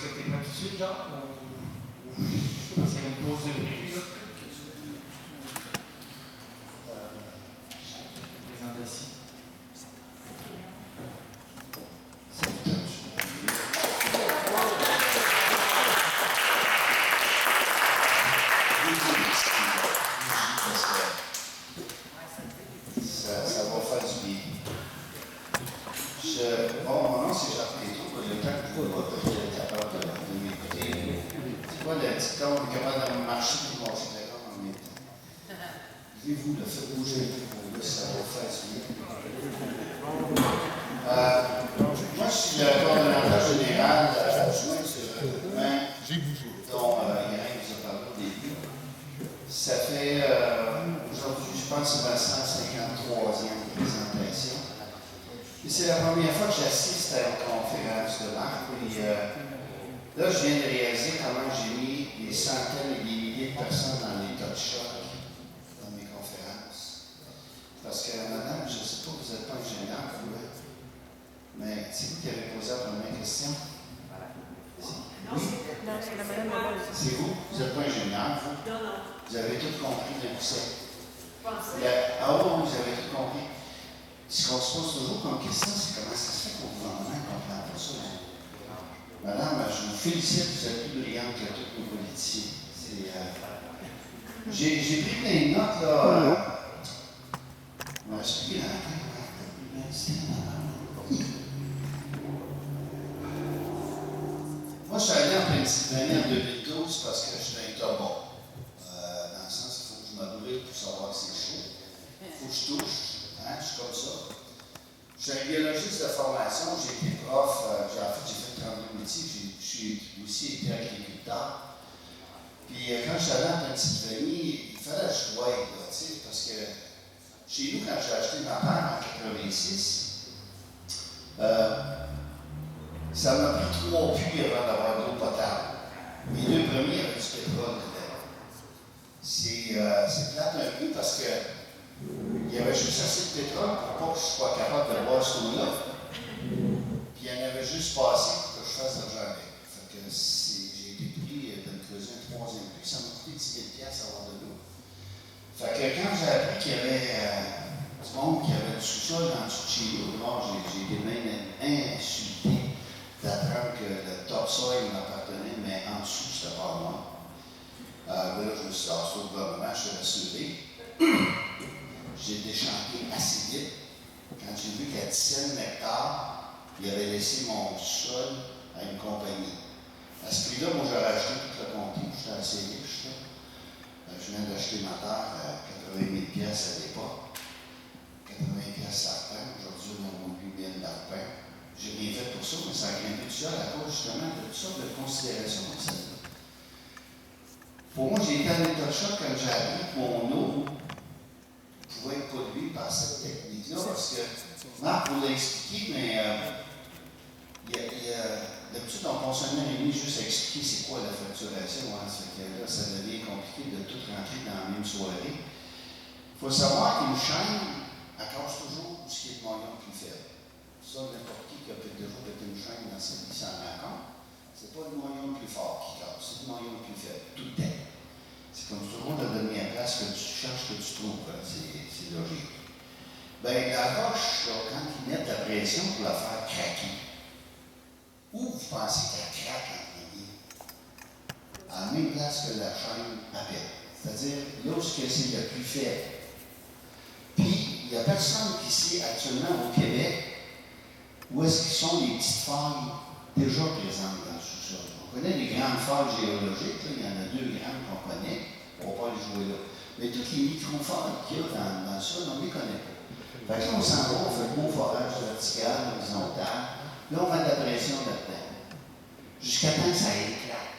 que tu es prêt tout de suite, Jean? Ou c'est une pause de bruit, là? Présentation. Ça va faire du bien. Bon, mon nom, c'est Jacques Péto. Le temps que je vois, je suis capable de m'écouter. C'est quoi le petit ton? On est capable de marcher et de monter d'accord en même temps. Vivez-vous le fait bouger un peu, ça va faire du bien. Moi, je suis le coordonnateur général de la joint sur le recrutement dont Irène vous a parlé au début. Ça fait, aujourd'hui, je pense que c'est ma 153e présentation. Et c'est la première fois que j'assiste à une conférence de marque. Et là, je viens de réaliser comment j'ai mis des centaines et des milliers de personnes dans l'état de choc dans mes conférences. Parce que, madame, je ne sais pas, vous n'êtes pas ingénieur, vous, là. Mais c'est vous qui avez posé la première question? Non, c'est la madame Moreau. C'est vous? Vous n'êtes pas ingénieur, vous? Non. Vous avez tout compris de ça. Ah oui, vous avez tout compris. Ce qu'on se pose toujours comme question, c'est comment ça se fait qu'au gouvernement ne comprend pas ça. Madame, je vous félicite, vous êtes plus brillante que tous nos politiciens. J'ai pris plein de notes, là. On va expliquer la Moi, je suis allé en Pennsylvanie en 2012 parce que je suis un tobon. Dans le sens qu'il faut que je me brûle pour savoir si c'est chaud. Il faut que je touche. Hein, je suis comme ça. Je suis un biologiste de formation. J'ai été prof. J'ai fait 32 métiers. J'ai aussi été agriculteur. Puis quand je suis allé en Pennsylvanie, il fallait que je voie, parce que chez nous, quand j'ai acheté ma terre en 86, ça m'a pris 3 puits avant d'avoir de l'eau potable. Les 2 premiers avaient du pétrole dedans. C'est plate un peu parce que il y avait juste assez de pétrole pour pas que je sois capable de boire cette eau-là. Puis il y en avait juste pas assez pour que je fasse de l'argent avec. Fait que j'ai été pris de me creuser un 3e puits. Ça m'a coûté 10 000 à avoir de l'eau. Fait que quand j'ai appris qu'il y avait du monde qui avait du sous-sol en dessous de chez nous, j'ai été même insulté d'apprendre que le topsoil m'appartenait, mais en dessous, c'était pas moi. Là, je me suis lancé au gouvernement, je suis rassuré. J'ai déchanté assez vite. Quand j'ai vu qu'à 17 hectares, il avait laissé mon sol à une compagnie. À ce prix-là, moi, j'aurais acheté tout le comté, j'étais assez riche. Je viens d'acheter ma terre à 80 000 à l'époque. 80 000 l'arpent. Aujourd'hui, on a 8 000 l'arpent. J'ai rien fait pour ça, mais ça a grimpé tout seul à cause justement de toutes sortes de considérations comme celle-là. Pour moi, j'ai été en état de choc quand j'ai appris que mon eau pouvait être polluée par cette technique-là, parce que Marc vous l'a expliqué, mais d'habitude, on fonctionnaire est mis juste à expliquer c'est quoi la facturation. Hein, ça, là, ça devient compliqué de tout rentrer dans la même soirée. Il faut savoir qu'une chaîne, elle casse toujours ce qui est le maillon plus faible. Ça, n'importe qui a peut-être déjà fait une chaîne dans sa vie s'en rend compte. C'est pas le maillon le plus fort qui casse, c'est le maillon le plus faible, tout le temps. C'est comme toujours de donner à place que tu cherches, que tu trouves. Hein, c'est logique. Bien, la roche, là, quand ils mettent la pression pour la faire craquer, où vous pensez qu'elle craque en premier? À la même place que la chaîne appelle. C'est-à-dire là où c'est le plus faible. Puis, il n'y a personne qui sait actuellement au Québec où est-ce qu'ils sont les petites failles déjà présentes dans le sous-sol. On connaît les grandes failles géologiques, là, il y en a 2 grandes qu'on connaît, on ne va pas les jouer là. Mais toutes les micro-failles qu'il y a dans le sol, on ne les connaît pas. Fait que là, on s'en va, on fait le beau forage vertical, horizontal. Là, on met de la pression là-dedans. Jusqu'à temps que ça éclate.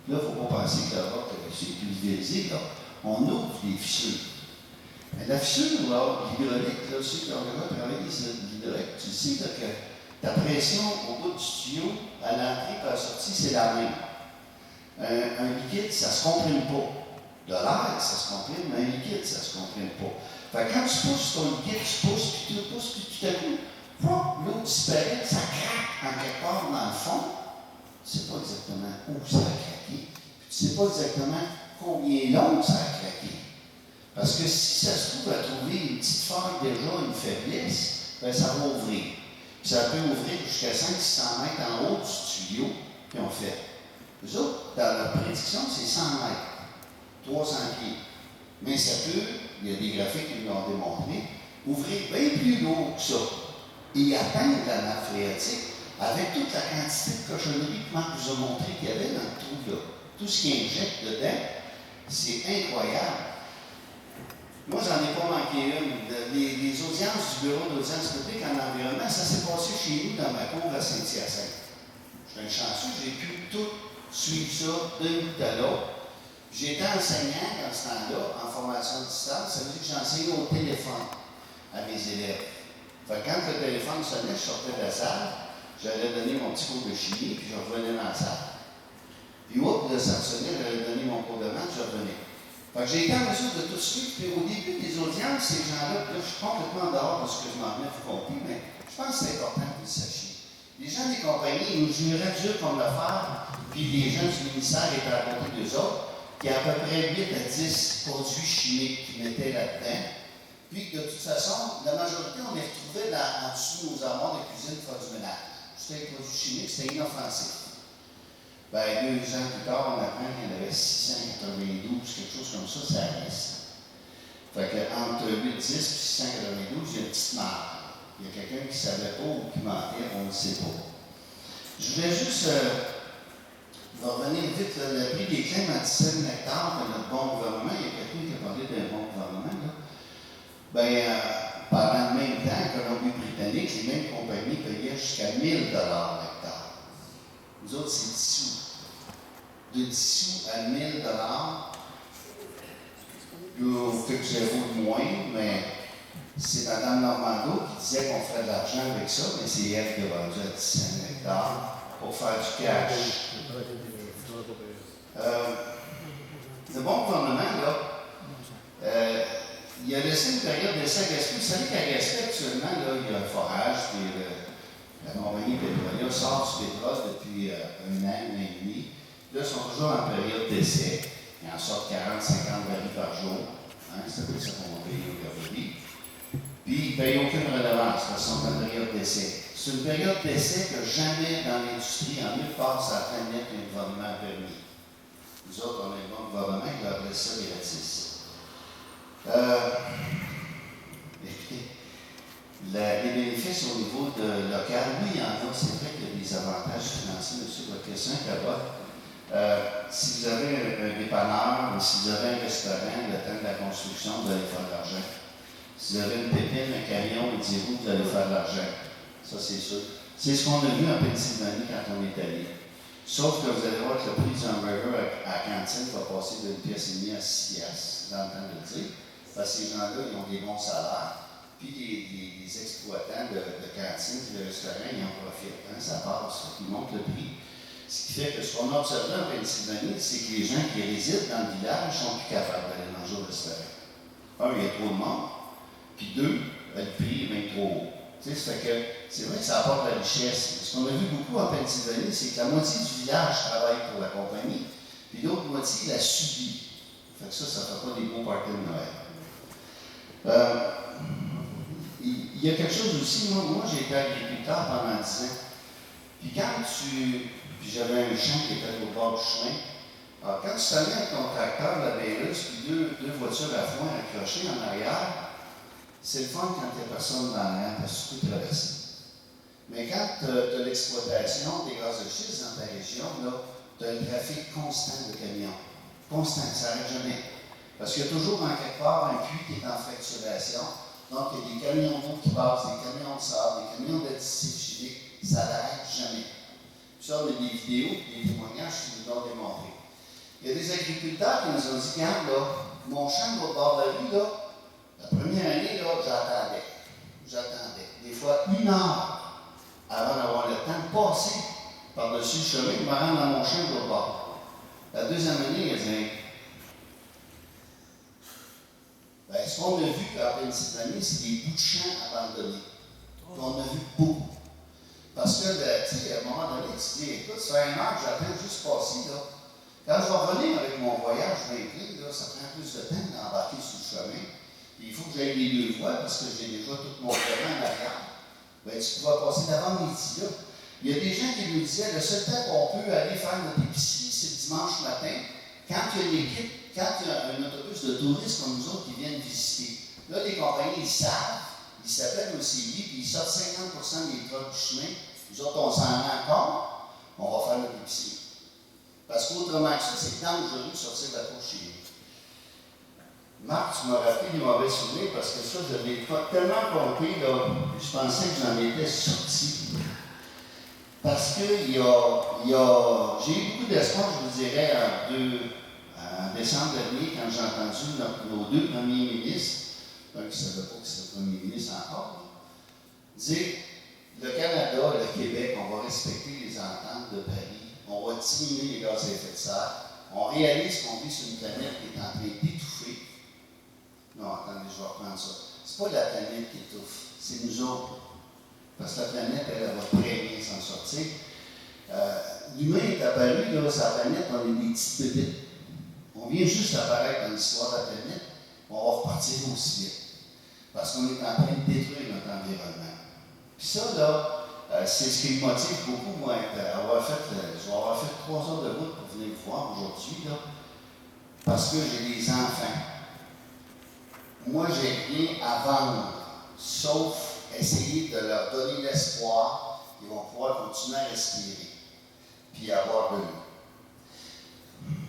Là, il ne faut pas penser que la roche est pulvérisée, là. On ouvre les fissures. Mais la fissure, là, l'hydraulique, là, ceux qui ont déjà travaillé sur l'hydraulique, tu sais là, que ta pression au bout du tuyau, à l'entrée et à la sortie, c'est la même. Un liquide, ça ne se comprime pas. De l'air, ça se comprime, mais un liquide, ça ne se comprime pas. Fait que quand tu pousses ton liquide, tu pousses, puis tout à coup, l'eau disparaît, ça craque en quelque part dans le fond. C'est pas exactement où ça a craqué, puis tu ne sais pas exactement combien long ça a craqué. Parce que si ça se trouve à trouver une petite faille déjà, une faiblesse, bien, ça va ouvrir. Puis ça peut ouvrir jusqu'à 500-600 mètres en haut du tuyau, puis on fait. Eux autres, dans leur prédiction, c'est 100 mètres, 300 pieds. Mais ça peut, il y a des graphiques qui l'ont démontré, ouvrir bien plus lourd que ça et atteindre la nappe phréatique avec toute la quantité de cochonneries que Marc vous a montré qu'il y avait dans le trou-là. Tout ce qui injecte dedans, c'est incroyable. Moi, j'en ai pas manqué une. Les audiences du bureau d'audience publique en environnement, ça s'est passé chez nous dans ma cour à Saint-Hyacinthe. Je suis un chanceux, j'ai pu tout suivre ça d'un bout à l'autre. J'étais enseignant dans ce temps-là, en formation à distance, ça veut dire que j'enseignais au téléphone à mes élèves. Fait que quand le téléphone sonnait, je sortais de la salle, j'allais donner mon petit cours de chimie, puis je revenais dans la salle. Puis oups, là, ça sonnait, j'allais donner mon cours de maths, je revenais. Fait que j'ai été en mesure de tout suivre, puis au début des audiences, ces gens-là, là, je suis complètement dehors de ce que je m'en venais, vous compris, mais je pense que c'est important que vous le sachiez. Les gens des compagnies, ils nous juraient dur qu'on le faire, puis les gens du ministère étaient à côté d'eux autres, qu'il y a à peu près 8 à 10 produits chimiques qu'ils mettaient là-dedans. Puis de toute façon, la majorité, on les retrouvait en dessous de nos armoires de cuisine pour faire du ménage. C'était des produits chimiques, c'était inoffensif. Ben, 2 ans plus tard, on apprend qu'il y en avait 692, quelque chose comme ça, ça reste. Fait qu'entre 8, 10 et 692, il y a une petite marque. Il y a quelqu'un qui ne savait pas ou qui mentait, on ne sait pas. Je voulais juste revenir vite. Le prix des climaticènes nectar de notre bon gouvernement, il y a quelqu'un qui a parlé d'un bon gouvernement, là. Bien, pendant le même temps, en Colombie-Britannique, les mêmes compagnies payaient jusqu'à 1 000 $. Nous autres, c'est 10 sous. De 10 sous à 1 000 $, peut-être zéro de moins, mais c'est Mme Normando qui disait qu'on ferait de l'argent avec ça, mais c'est elle qui a vendu à 10 cents hectares pour faire du cash. Le bon gouvernement, là, il a laissé une période d'essai à Gaspé. Vous savez qu'à Gaspé, actuellement, là, il y a un forage, puis la compagnie pétrolière sort du pétrole depuis 1 an et demi. Là, ils sont toujours en période d'essai. Ils en sortent 40-50 barils par jour. Hein, c'est pour ça qu'on va payer au baril. Puis, ils ne payent aucune redevance parce qu'ils sont en période d'essai. C'est une période d'essai que jamais dans l'industrie, en nulle part, ça a planète un gouvernement a permis. Nous autres, on a un bon gouvernement qui leur laisse ça gratis. Écoutez, les bénéfices au niveau local, oui, il y en a. C'est vrai qu'il y a des avantages financiers, M. votre question est là-bas. Si vous avez un dépanneur, si vous avez un restaurant, le temps de la construction, vous allez faire de l'argent. Si vous avez une pépine, un camion, une 10 roues, vous allez faire de l'argent. Ça, c'est sûr. C'est ce qu'on a vu en Pennsylvanie quand on est allé. Sauf que vous allez voir que le prix du hamburger à la cantine va passer de 1,5 $ à 6 $, dans le temps de le dire. Parce que ces gens-là, ils ont des bons salaires. Puis les exploitants de cantines, de restaurants, ils en profitent. Hein, ça passe, ils montent le prix. Ce qui fait que ce qu'on a observé en Pennsylvanie, c'est que les gens qui résident dans le village sont plus capables d'aller manger au restaurant. Un, il y a trop de monde. Puis 2, le prix est bien trop haut. Ça fait que c'est vrai que ça apporte la richesse. Ce qu'on a vu beaucoup en Pennsylvanie, c'est que la moitié du village travaille pour la compagnie, puis l'autre moitié la subit. Fait que ça ne fait pas des beaux parties de Noël. Il y a quelque chose aussi, moi j'ai été agriculteur pendant 10 ans. Puis puis j'avais un champ qui était au bord du chemin. Alors quand tu t'allais avec ton tracteur, la baileuse, puis deux voitures à foin accrochées en arrière, c'est le fun quand il n'y a personne dans l'air, parce que tu peux traverser. Mais quand tu as l'exploitation des gaz de schiste dans ta région, tu as un trafic constant de camions. Constant, ça n'arrête jamais. Parce qu'il y a toujours en quelque part un puits qui est en fracturation. Donc, il y a des camions d'eau qui passent, des camions de sable, des camions d'additifs chimiques. Ça n'arrête jamais. Puis ça, on a des vidéos et des témoignages qui nous l'ont démontré. Il y a des agriculteurs qui nous ont dit, regarde, là, mon champ au bord de la rue, là, la première année, là, j'attendais. Des fois, 1 heure avant d'avoir le temps de passer par-dessus le chemin pour me rendre dans mon champ au bord. La deuxième année, il a dit, ce qu'on a vu en Pennsylvanie, c'est des bouts de champs abandonnés. On a vu beaucoup. Parce que, tu sais, à un moment donné, tu te dis, écoute, ça fait 1 heure que j'attends juste passer, là. Quand je vais revenir avec mon voyage bien plein, là, ça prend plus de temps d'embarquer sur le chemin. Puis il faut que j'aille les 2 voies parce que j'ai déjà tout mon terrain en arrière. Bien, tu pourras passer d'avant-midi, là. Il y a des gens qui nous disaient, le seul temps qu'on peut aller faire notre épicerie, c'est le dimanche matin, quand il y a une équipe, quand il y a un autobus de touristes comme nous autres qui viennent visiter. Là, les compagnies, ils savent, ils s'appellent OCI, puis ils sortent 50% des trucks du chemin. Nous autres, on s'en rend compte, on va faire notre épicerie. Parce qu'autrement que ça, c'est dangereux de sortir de la cour chez nous. Marc, tu m'as rappelé des mauvais souvenirs parce que ça, je l'ai tellement compris, là, je pensais que j'en étais sorti. Parce que j'ai eu beaucoup d'espoir, je vous dirais, en décembre dernier, quand j'ai entendu nos 2 premiers ministres, un qui ne savait pas que c'était le premier ministre encore, dire le Canada, le Québec, on va respecter les ententes de Paris, on va diminuer les gaz à effet de serre, on réalise qu'on vit sur une planète qui est en train d'étouffer. Non, attendez, je vais reprendre ça. C'est pas la planète qui étouffe, c'est nous autres. Parce que la planète, elle va très bien s'en sortir. L'humain est apparu, là, sur la planète, on est des petites bébites. On vient juste apparaître dans l'histoire de la planète, on va repartir aussi vite. Parce qu'on est en train de détruire notre environnement. Puis ça, là, c'est ce qui me motive beaucoup, moi, je vais avoir fait 3 heures de route pour venir me voir aujourd'hui, là, parce que j'ai des enfants. Moi, j'ai rien à vendre, sauf essayer de leur donner l'espoir qu'ils vont pouvoir continuer à respirer, puis avoir de l'eau.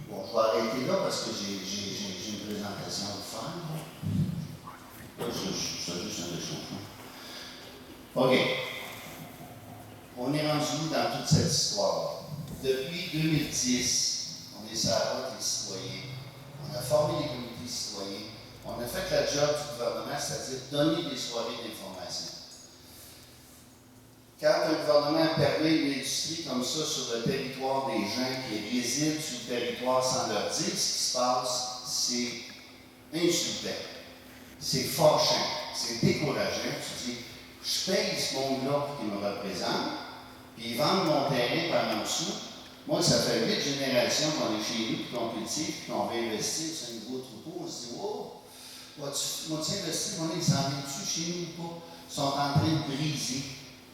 Bon, je vais arrêter là parce que j'ai une présentation à vous faire. Là, c'est juste un réchauffement. OK. On est rendu dans toute cette histoire. Depuis 2010, on est sur la route des citoyens. On a formé des comités citoyens. On a fait le job du gouvernement, c'est-à-dire donner des soirées d'information. Quand un gouvernement permet une industrie comme ça sur le territoire des gens qui résident sur le territoire sans leur dire ce qui se passe, c'est insultant, c'est fâchant, c'est décourageant. Tu dis, je paye ce monde-là pour qu'il me représente, puis ils vendent mon terrain par en dessous. Moi, ça fait 8 générations qu'on est chez nous, puis qu'on cultive, puis qu'on va investir sur un nouveau troupeau. On se dit, wow, vas-tu investir, mon ils s'en viennent-tu chez nous ou pas? Ils sont en train de briser.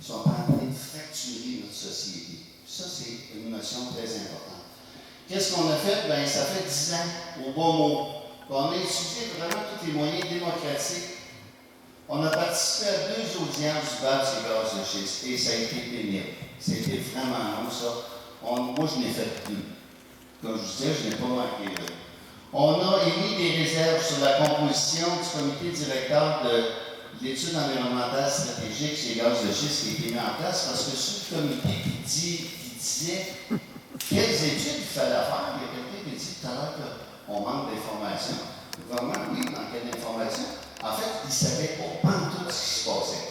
Ils sont en train de fracturer notre société. Ça, c'est une notion très importante. Qu'est-ce qu'on a fait? Bien, ça fait 10 ans, au bon mot, qu'on a étudié vraiment tous les moyens démocratiques. On a participé à 2 audiences du bas de ces gaz de schiste, et ça a été pénible. C'était vraiment long, ça. Moi, je n'ai fait plus. Comme je vous disais, je n'ai pas manqué là. On a émis des réserves sur la composition du comité directeur de l'étude environnementale stratégique chez les gaz de schiste qui a été mis en place, parce que sur le comité qui disait quelles études il fallait faire, il y a quelqu'un qui dit tout à l'heure qu'on manque d'informations. Le gouvernement, oui, manquait d'informations. En fait, il ne savait pas tout ce qui se passait.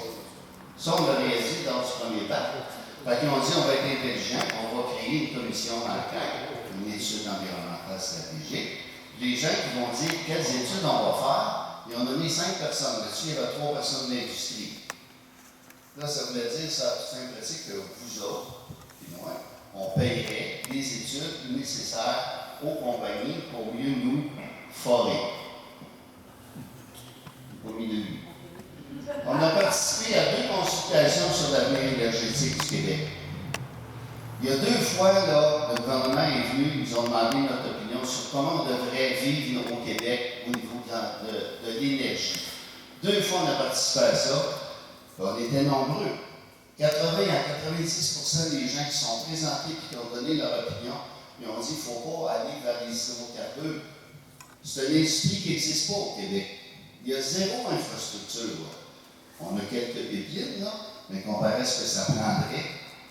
Ça, on l'a réalisé dans ce premier temps. Fait qu'ils ont dit, on va être intelligent, on va créer une commission d'enquête, une étude environnementale stratégique. Les gens qui vont dire quelles études on va faire, ils ont donné 5 personnes. Là-dessus, il y avait 3 personnes de l'industrie. Là, ça voulait dire, ça, c'est un pratique que vous autres, puis moi, on paierait les études nécessaires aux compagnies pour mieux nous forer. Au milieu. On a participé à 2 consultations sur l'avenir énergétique du Québec. Il y a 2 fois, là, le gouvernement est venu, ils nous ont demandé notre opinion sur comment on devrait vivre au Québec au niveau de l'énergie. 2 fois, on a participé à ça. On était nombreux. 80 à 90% des gens qui sont présentés et qui ont donné leur opinion, ils ont dit qu'il ne faut pas aller vers les hydrocarbures. C'est une industrie qui n'existe pas au Québec. Il y a 0 infrastructure. Là. On a quelques pépites, là, mais comparé à ce que ça prendrait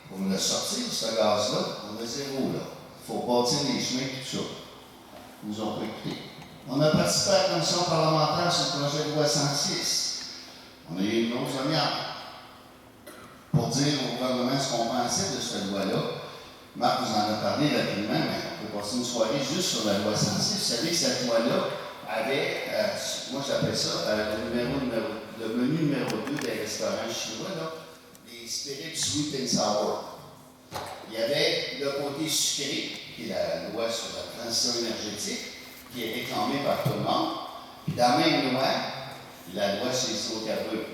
pour le sortir, ce gaz-là, on a 0 là. Il faut bâtir les chemins et tout ça. Ils nous ont pas écoutés. On a participé à la commission parlementaire sur le projet de loi 106. On a eu une grosse demi-heure pour dire au gouvernement ce qu'on pensait de cette loi-là. Marc vous en a parlé rapidement, mais on peut passer une soirée juste sur la loi 106. Vous savez que cette loi-là avait, moi j'appelle ça le menu numéro 2 des restaurants chinois, là, les Spirit Sweet and Sour. Il y avait le côté sucré, qui est la loi sur la transition énergétique, qui est réclamée par tout le monde. Puis dans la même loi, la loi sur les hydrocarbures.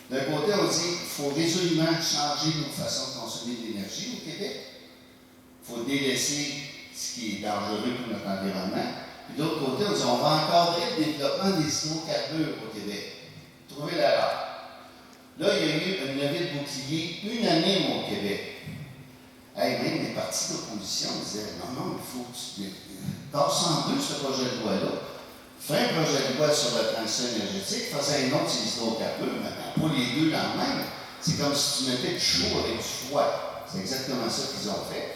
D'un côté, on dit qu'il faut résolument changer nos façons de consommer de l'énergie au Québec. Il faut délaisser ce qui est dangereux pour notre environnement. Puis de l'autre côté, on dit qu'on va encadrer le développement des hydrocarbures au Québec. Trouvez l'erreur. Là, il y a eu une levée de bouclier unanime au Québec. Hey, même les partis d'opposition disaient non, il faut que tu passes en deux ce projet de loi-là. Fais un projet de loi sur la transition énergétique, faisais un autre sur les hydrocarbures, maintenant, pas les deux dans le même. C'est comme si tu mettais du chaud avec du froid. C'est exactement ça qu'ils ont fait.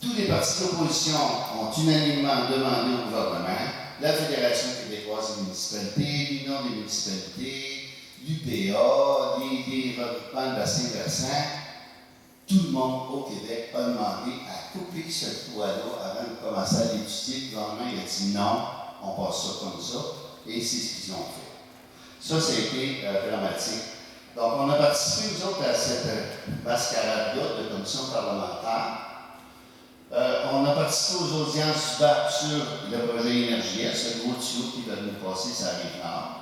Tous les partis d'opposition ont unanimement demandé au gouvernement, la Fédération québécoise des municipalités, l'Union des municipalités, l'UPA, les regroupements de bassin versant, tout le monde au Québec a demandé à couper cette loi-là avant de commencer à l'étudier. Le gouvernement a dit non, on passe ça comme ça, et c'est ce qu'ils ont fait. Ça, ça a été dramatique. Donc, on a participé, nous autres, à cette mascarade-là de commission parlementaire. On a participé aux audiences du BAC sur le projet Énergie, ce gros tuyau qui va nous passer, ça arrive nord.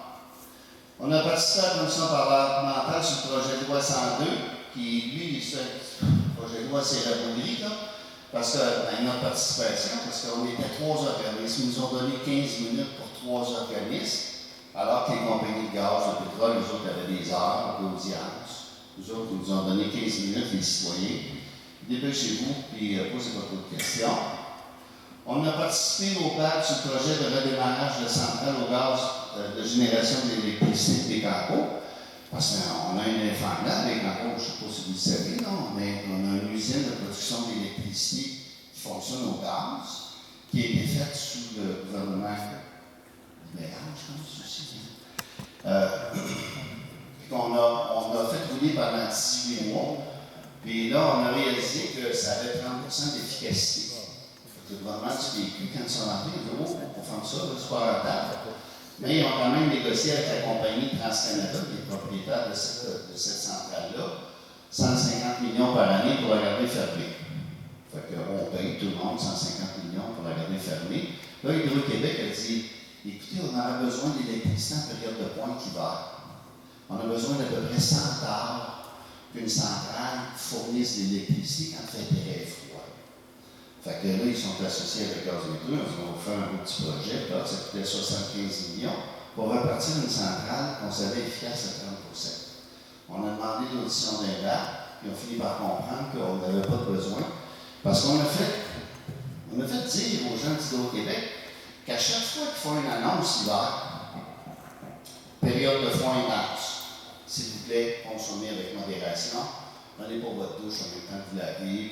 On a participé à la commission parlementaire sur le projet de loi 102, qui, lui, ce projet de loi, c'est rabougri, là, parce que, notre participation, parce qu'on était 3 organismes, ils nous ont donné 15 minutes pour 3 organismes, alors que les compagnies de gaz, de pétrole, nous autres avaient des heures d'audience. Nous autres, ils nous ont donné 15 minutes, les citoyens. Dépêchez-vous, puis posez pas trop de questions. On a participé au PAC sur le projet de redémarrage de centrales au gaz de génération d'électricité des Cancos. Parce qu'on a une infernale des Cancos, je ne sais pas si vous le savez, non? On a une usine de production d'électricité qui fonctionne au gaz, qui a été faite sous le gouvernement libéral, je pense aussi. On a fait rouler pendant 18 mois. Puis là, on a réalisé que ça avait 30% d'efficacité. Le gouvernement du PQ, quand ils sont rentrés, ils ont dit « Oh, on fait ça, c'est pas rentable. » Mais ils ont quand même négocié avec la compagnie TransCanada, qui est propriétaire de cette centrale-là, 150 millions par année pour la garder fermée. Fait qu'on paye tout le monde 150 millions pour la garder fermée. Là, Hydro-Québec a dit « Écoutez, on aura besoin d'électricité en période de pointe l'hiver. On a besoin d'à peu près 100 heures qu'une centrale fournisse l'électricité quand il fait très froid. » Fait que là, ils sont associés avec Gaz Métro, on va faire un petit projet, là, ça coûtait 75 millions, pour repartir d'une centrale qu'on savait efficace à 30%. On a demandé l'audition d'un DAP, puis on finit par comprendre qu'on n'avait pas de besoin, parce qu'on a fait dire aux gens d'Hydro-Québec qu'à chaque fois qu'ils font une annonce l'hiver, période de froid intense, s'il vous plaît, consommez avec modération. Prenez pas votre douche en même temps que vous lavez.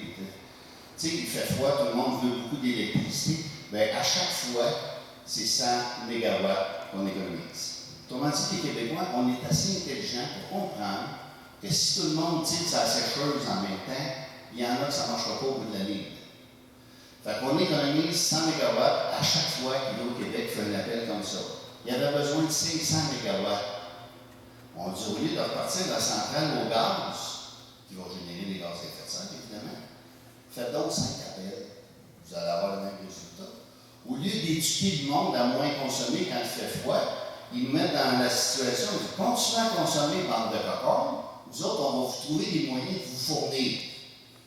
Tu sais, il fait froid, tout le monde veut beaucoup d'électricité. Bien, à chaque fois, c'est 100 mégawatts qu'on économise. Autrement dit, les Québécois, on est assez intelligents pour comprendre que si tout le monde tire sa sécheuse en même temps, il y en a que ça ne marchera pas au bout de la ligne. Fait qu'on économise 100 mégawatts à chaque fois qu'Hydro-Québec fait un appel comme ça. Il y avait besoin de 500 mégawatts. On dit au lieu de repartir de la centrale au gaz, qui va générer des gaz à effet de serre, évidemment, faites donc 5 appels. Vous allez avoir le même résultat. Au lieu d'éduquer le monde à moins consommer quand il fait froid, ils nous mettent dans la situation de continuer à consommer bande de cocoon. Nous autres, on va vous trouver des moyens de vous fournir.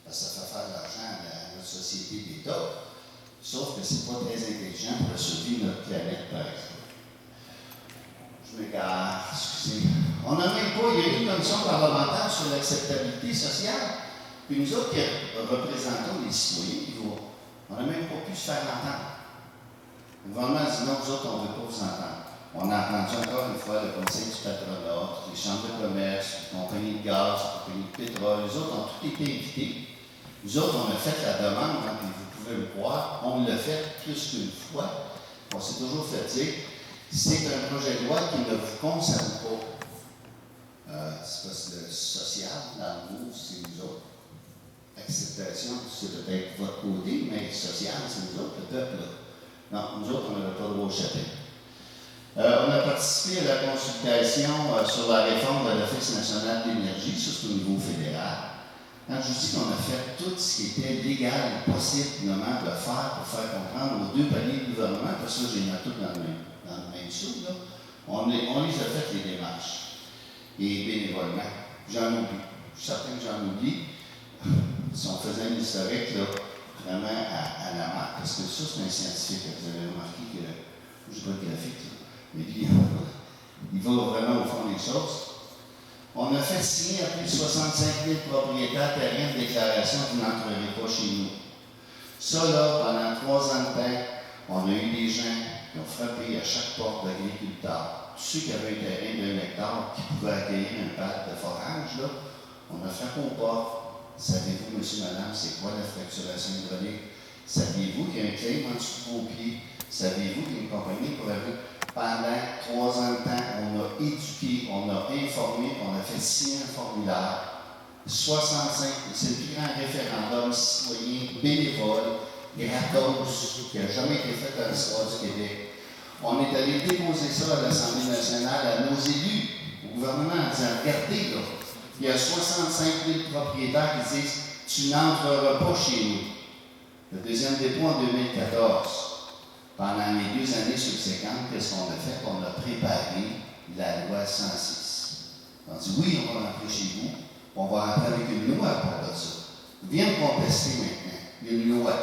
Parce que ça fait faire de l'argent à notre société d'État. Sauf que ce n'est pas très intelligent pour la survie de notre planète, par exemple. Je m'égare, excusez. On n'a même pas, il y a eu une commission parlementaire sur l'acceptabilité sociale. Puis nous autres qui représentons les citoyens, on n'a même pas pu se faire entendre. Le gouvernement a dit non, nous autres, on ne veut pas vous entendre. On a entendu encore une fois le conseil du patronat, les chambres de commerce, les compagnies de gaz, les compagnies de pétrole, les autres ont tous été invités. Nous autres, on a fait la demande, hein, puis vous pouvez le voir, on l'a fait plus qu'une fois. On s'est toujours fait dire, c'est un projet de loi qui ne vous concerne pas. C'est parce que le social, dans le mot, c'est nous autres. Acceptation, c'est peut-être votre côté, mais social, c'est nous autres, le peuple. Là. Non, nous autres, on n'avait pas droit au chapitre. On a participé à la consultation sur la réforme de l'Office national de l'énergie, ça c'est au niveau fédéral. Quand je vous dis qu'on a fait tout ce qui était légal et possible de faire pour faire comprendre aux deux paliers de gouvernement, parce que j'ai mis tout dans le même sou, là, on les a fait les démarches. Et bénévolement, j'en oublie. Je suis certain que j'en oublie. Si on faisait un historique, là, vraiment à la marque, parce que ça, c'est un scientifique. Vous avez remarqué que, je ne sais pas le graphique, là, mais lui, il va vraiment au fond des choses. On a fait signer à plus de 65 000 propriétaires terriens de déclaration qu'ils n'entreraient pas chez nous. Ça, là, pendant 3 ans de temps, on a eu des gens qui ont frappé à chaque porte d'agriculteurs. Tous ceux qui avaient un terrain d'1 hectare qui pouvaient accueillir un pad de forage, là, on a frappé aux portes. Savez-vous, monsieur, madame, c'est quoi la fracturation hydraulique? Saviez-vous qu'il y a un claim en dessous de vos pieds? Saviez-vous qu'il y a une compagnie pour avoir... Pendant 3 ans de temps, on a éduqué, on a informé, on a fait signer un formulaire. 65, c'est le plus grand référendum citoyen bénévole, gratos, qui n'a jamais été fait dans l'histoire du Québec. On est allé déposer ça à l'Assemblée nationale, à nos élus, au gouvernement, en disant, regardez, là, il y a 65 000 propriétaires qui disent, tu n'entreras pas chez nous. Le deuxième dépôt en 2014. Pendant les 2 années subséquentes, qu'est-ce qu'on a fait? On a préparé la loi 106. On dit oui, on va rentrer chez vous, on va rentrer avec une loi pour ça. Viens me contester maintenant. Il y a une loi.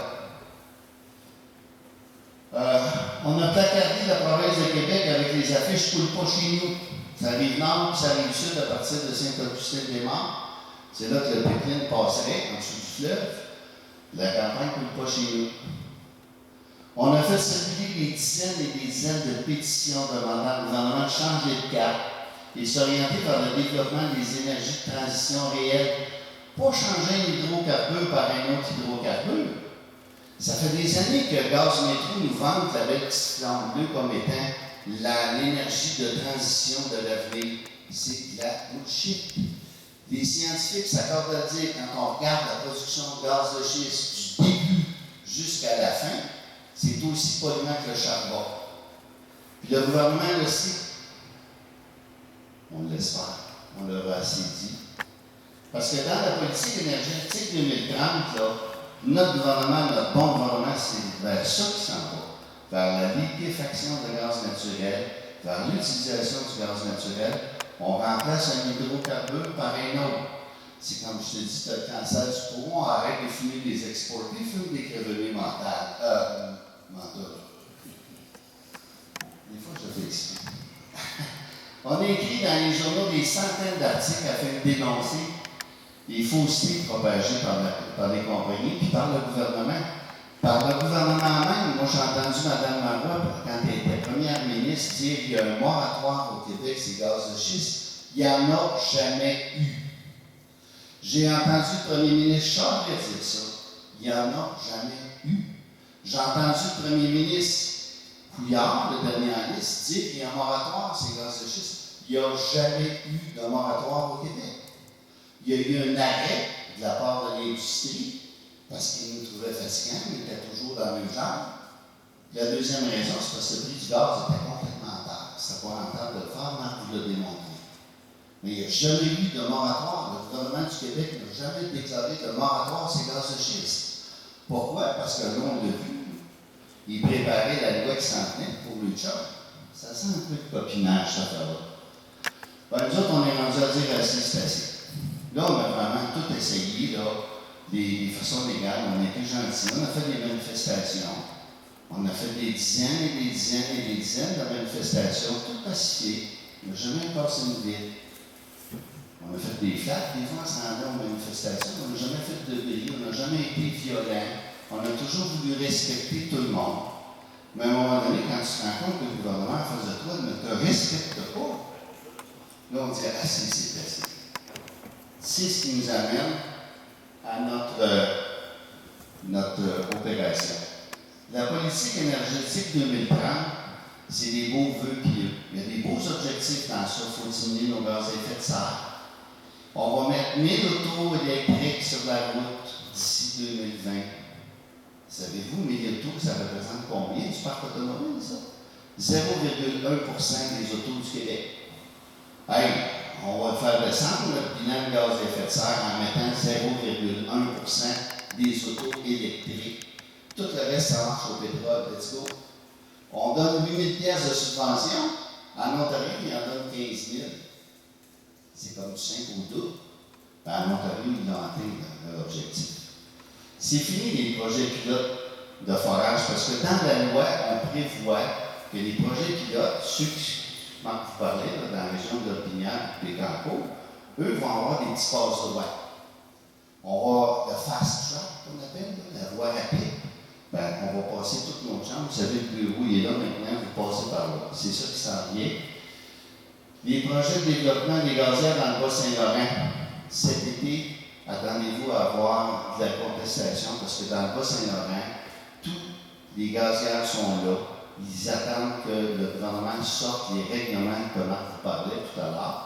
On a placardé la province de Québec avec les affiches « Coule pas chez nous ». Ça arrive nord, puis ça arrive sud à partir de Saint-Augustin-des-Morts. C'est là que le pipeline passerait en dessous du fleuve. La campagne ne coule pas chez nous. On a fait circuler des dizaines et des dizaines de pétitions demandant au gouvernement de changer de cap et s'orienter vers le développement des énergies de transition réelles. Pas changer un hydrocarbure par un autre hydrocarbure. Ça fait des années que Gaz Métro nous vante la belle petite flamme bleue comme étant l'énergie de transition de l'avenir. C'est de la bullshit. Les scientifiques s'accordent à dire, quand on regarde la production de gaz de schiste du début jusqu'à la fin, c'est aussi polluant que le charbon. Puis le gouvernement le sait. On l'espère. On l'aura assez dit. Parce que dans la politique énergétique 2030, là, notre gouvernement, notre bon gouvernement, c'est vers ça qui s'en va. Vers la liquéfaction de gaz naturel, vers l'utilisation du gaz naturel. On remplace un hydrocarbure par un autre. C'est comme je te dis, tu as le cancer du poumon, arrête de fumer des exportés, fume des creveries mentales. Des fois, je fais exprès. On a écrit dans les journaux des centaines d'articles afin de dénoncer les faussetés propagées par les compagnies puis par le gouvernement. Par le gouvernement même, moi j'ai entendu Mme Marois, quand elle était première ministre, dire qu'il y a un moratoire au Québec, c'est gaz de schiste. Il n'y en a jamais eu. J'ai entendu le premier ministre Charles dire ça. Il n'y en a jamais eu. J'ai entendu le premier ministre Couillard, le dernier liste, dire qu'il y a un moratoire, c'est gaz de schiste. Il n'y a jamais eu de moratoire au Québec. Il y a eu un arrêt de la part de l'industrie parce qu'ils nous trouvaient fatigants, ils étaient toujours dans le même genre. La deuxième raison, c'est parce que le prix du gaz était complètement à terre. C'était pas rentable de le faire, Marc vous l'a démontré. Mais il n'y a jamais eu de moratoire. Le gouvernement du Québec n'a jamais déclaré que le moratoire, c'est gaz de schiste. Pourquoi? Parce que là, on l'a vu. Ils préparaient la loi qui s'en tenait pour le job. Ça sent un peu de copinage, ça fait là. Ben, nous autres, on est rendu à dire assez, c'est assez. Là, on a vraiment tout essayé, là, des façons légales. On a été gentils. On a fait des manifestations. On a fait des dizaines et des dizaines et des dizaines de manifestations, toutes pacifiées. On n'a jamais passé une ville. On a fait des flats, des fois on s'en rendait aux manifestations. On n'a jamais fait de bruit, on n'a jamais été violent. On a toujours voulu respecter tout le monde. Mais à un moment donné, quand tu te rends compte que le gouvernement en face de toi ne te respecte pas, là on dit « Ah, c'est assez. » C'est ce qui nous amène à notre opération. La politique énergétique 2030, c'est des beaux vœux pieux. Il y a des beaux objectifs dans ça. Il faut diminuer nos gaz à effet de serre. On va mettre 1000 autos électriques sur la route d'ici 2020. Savez-vous, 1000 autos, ça représente combien du parc automobile, ça? 0,1% des autos du Québec. Hey, on va le faire descendre, notre bilan de gaz à effet de serre, en mettant 0,1% des autos électriques. Tout le reste, ça marche au pétrole. Let's go. On donne 8 000 pièces de subvention. En Ontario, il en donne 15 000. C'est comme du 5 ou 12. En Ontario, ils ont atteint leur objectif. C'est fini les projets pilotes de forage, parce que dans la loi, on prévoit que les projets pilotes, ceux qui vous parlez, là, dans la région de l'Opinière et des Cancours, eux vont avoir des petits passe-droits. On va le fast track, qu'on appelle, là, la voie rapide. Ben, on va passer toutes nos chambres. Vous savez, le bureau il est là maintenant, vous passez par là. C'est ça qui s'en vient. Les projets de développement des gazières dans le Bas-Saint-Laurent, cet été, attendez-vous à avoir de la contestation, parce que dans le Bas-Saint-Laurent, tous les gazières sont là. Ils attendent que le gouvernement sorte les règlements, comme vous parlez tout à l'heure,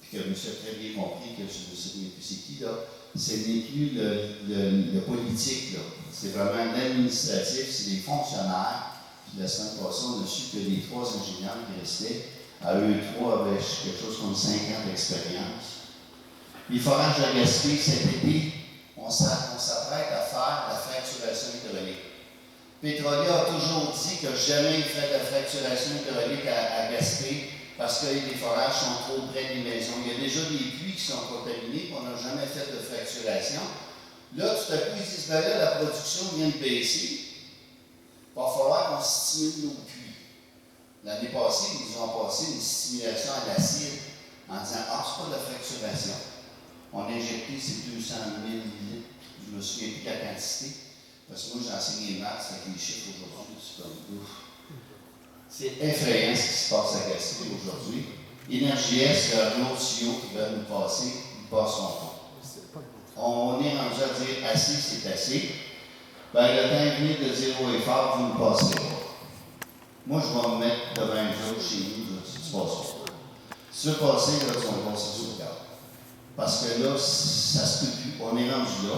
puis que M. a très bien compris que je ne sais plus c'est qui, là. Ce n'est plus le politique, là. C'est vraiment l'administratif, c'est les fonctionnaires. Puis la semaine passée, on a su que les 3 ingénieurs qui restaient, à eux 3 avaient quelque chose comme 5 ans d'expérience. Les forages à Gaspé, cet été, on s'apprête à faire la fracturation hydraulique. Pétrolia a toujours dit que jamais il fait de fracturation hydraulique à Gaspé parce que les forages sont trop près des maisons. Il y a déjà des puits qui sont contaminés, qu'on n'a jamais fait de fracturation. Là, tout à coup, ils disent, ben là, la production vient de baisser. Il va falloir qu'on stimule nos puits. L'année passée, ils ont passé une stimulation à l'acide en disant, ah, c'est pas de la fracturation. On a injecté ces 200 000 litres. Je me souviens plus de la quantité. Parce que moi, j'enseigne les maths avec les chiffres aujourd'hui. C'est comme ouf. C'est effrayant ce qui se passe à Gaspé aujourd'hui. Énergie-S, leur autre tuyau qui va nous passer, ils passent son temps. On est rendu à dire assez, c'est assez. Ben, le temps est venu de dire haut et fort, vous ne passez pas. Moi, je vais me mettre devant un jour chez nous, je dis, tu passes pas. Si tu veux passer, là, tu vas passer sur le cadre. Parce que là, ça se peut plus. On est rendu là.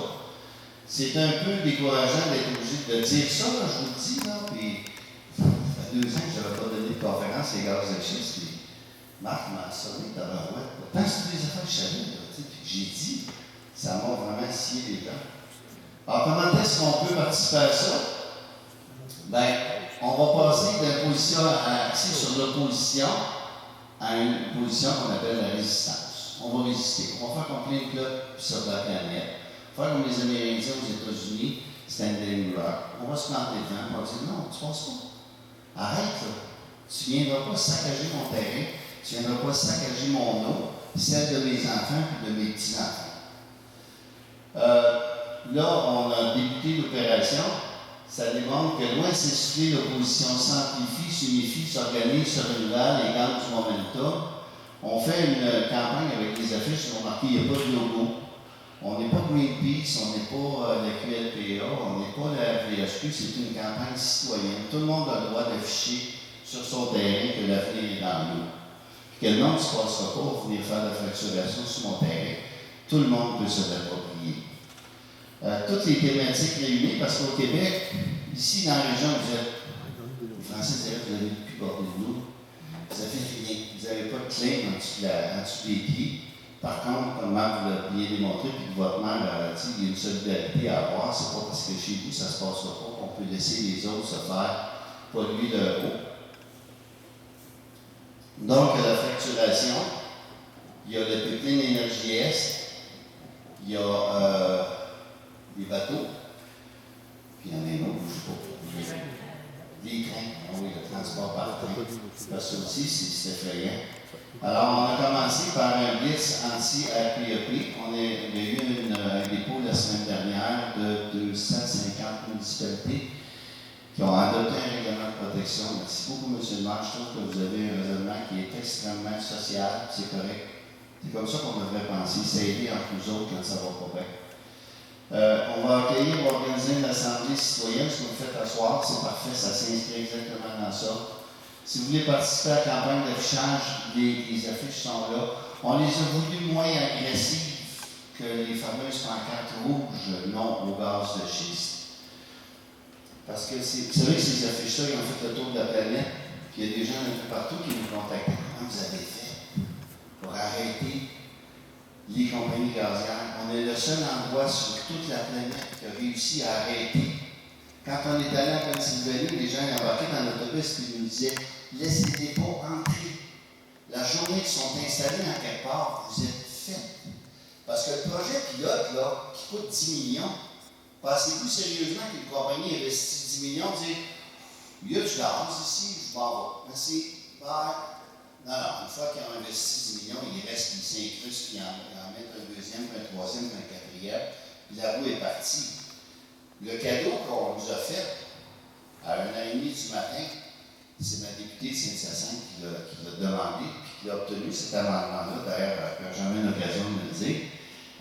C'est un peu décourageant d'être obligé de dire ça, là, je vous le dis, là, puis ça fait 2 ans que je n'avais pas donné de conférence et gaz de schiste, puis Marc m'a sonné dans la voix. Pourtant, c'est des affaires que je savais, là, puis j'ai dit, ça m'a vraiment scié les dents. Alors, comment est-ce qu'on peut participer à ça? Bien, on va passer d'une position axée sur l'opposition à une position qu'on appelle la résistance. On va résister. On va faire comme plein de clubs sur la planète. Faire comme les Amérindiens aux États-Unis, Standing Rock. On va se planter dedans, on va dire non, tu passes pas. Arrête, là. Tu ne viendras pas saccager mon terrain, tu ne viendras pas saccager mon eau, celle de mes enfants et de mes petits-enfants. Là, on a débuté l'opération. Ça démontre que loin de s'essouffler, l'opposition s'amplifie, s'unifie, s'organise, se renouvelle et gagne du momentum. On fait une campagne avec des affiches qui ont marqué il n'y a pas de logo. On n'est pas Greenpeace, on n'est pas la QLPA, on n'est pas la RVHP, c'est une campagne citoyenne. Tout le monde a le droit d'afficher sur son terrain que l'avenir est dans l'eau. Que le monde ne se passera pas pour venir faire de la fracturation sur mon terrain. Tout le monde peut se l'approprier. Toutes les thématiques réunies, parce qu'au Québec, ici dans la région, vous êtes, les Français diraient que vous avez plus bordé de nous. Vous avez rien. Vous n'avez pas de claim en dessous des pieds. Par contre, comme Marc vous l'a bien démontré, puis que votre mère a dit qu'il y a une solidarité à avoir, c'est pas parce que chez vous, ça ne se passera pas qu'on peut laisser les autres se faire polluer leur eau. Donc, la fracturation, il y a le pipeline Énergie-Est, il y a les bateaux, puis il y en a un autre, je ne sais pas. Les trains, oui, le transport par train. Parce que aussi, c'est effrayant. Alors, on a commencé par un blitz anti-RPEP. Il y a eu un dépôt la semaine dernière de 250 municipalités qui ont adopté un règlement de protection. Merci beaucoup, M. le maire. Je trouve que vous avez un raisonnement qui est extrêmement social, c'est correct. C'est comme ça qu'on devrait penser, s'aider entre nous autres quand ça va pas bien. On va accueillir, on va organiser une assemblée citoyenne. Ce que vous faites à soir, c'est parfait, ça s'inscrit exactement dans ça. Si vous voulez participer à la campagne d'affichage, les affiches sont là. On les a voulu moins agressives que les fameuses pancartes rouges non au gaz de schiste. Parce que vous savez que ces affiches-là, ils ont fait le tour de la planète. Puis il y a des gens un peu partout qui nous contactaient. Comment vous avez fait pour arrêter les compagnies gazières? On est le seul endroit sur toute la planète qui a réussi à arrêter. Quand on est allé en Pennsylvanie, les gens embarquaient dans l'autobus et ils nous disaient « Laissez les dépôts entrer. La journée qu'ils sont installés en quelque part, vous êtes faits. » Parce que le projet pilote, là, qui coûte 10 millions, pensez-vous sérieusement qu'une compagnie investit 10 millions et dit « Il y a du gaz ici, je m'en vais. » Mais c'est non, une fois qu'ils ont investi 10 millions, il reste qu'ils s'incrustent, puis ils en mettent un deuxième, puis un troisième, puis un quatrième, puis la roue est partie. Le cadeau qu'on nous a fait à 1h30 du matin, c'est ma députée de Saint-Hyacinthe qui l'a demandé, puis qui a obtenu cet amendement-là. D'ailleurs, quand j'en ai l'occasion de me le dire,